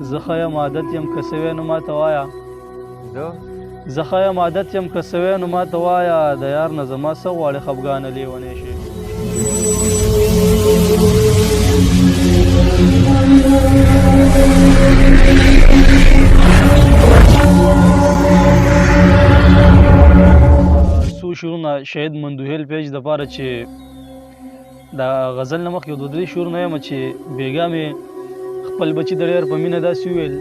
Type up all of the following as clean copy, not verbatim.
زه ښه یم عادت یم که سوی نو ماته وایه زه ښه یم عادت یم که سوی نو ماته وایه د یار نه زما څه غواړې خفګانه لیونی شي څو شعرونه شهید مندوهیل پیج دپاره چې د غزل نه مخکې یو دوه درې شعرونه یم چې بېګا مې خپل بچي د ډېر په مینه داسې وویل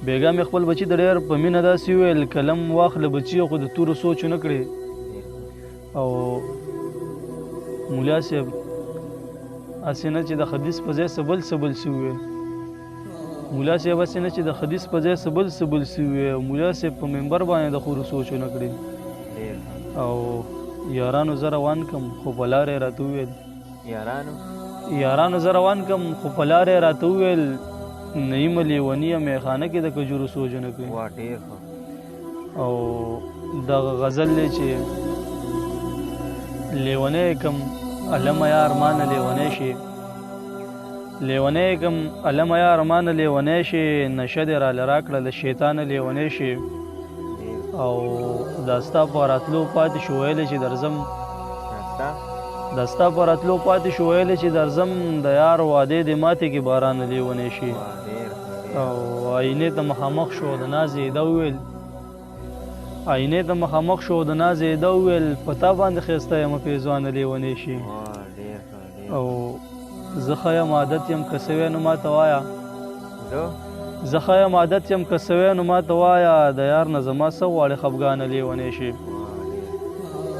بېګا مې خپل بچي د ډېر په مینه داسې وویل قلم واخله بچي خو د تورو سوچ ونه کړې او ملا صاحب هسې نه چې د حدیث په ځای څه بل څه وویل ملا صاحب هسې نه چې د حدیث په ځای څه بل څه وویل ملا صاحب په منبر باندې د خورو سوچ ونه کړې او یارانو زه روان کم خو په لارې راته وویل یارانو زه روان کم خو په لارې راته وویل نعیمه لیوني یم میخانه کې د کجورو سوچ ونه کړې او دغه غزل دی چې لیونی کم علمه یا ارمانه لیونی شي لیونی کم علمه یا ارمانه لیونی شي نشه دې راله راکړه د شیطانه لیونی شي او دا ستا په راتلو پاتې شو ویلی چې درځم دا ستا په راتلو پاتې شو ویلی چې درځم د یار وعدې دې ماتې کې بارانه لیونی شي او آینې ته مخامخ شو د ناز یې ده وویل آینې ته مخامخ شو د ناز یې ده وویل په تا باندې ښایسته یم پیزوانه لیونی شي او زه ښه یم عادت یم که سوی نو ماته وایه زه ښه یم عادت یم که سوی نو ماته وایه د یار نه زما څه غواړې خفګانه لیونی شي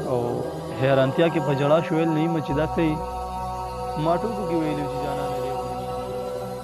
او حیرانتیا کې په ژړا شو ویل نه یم چې دا کوي ما ټوکو کې ویلي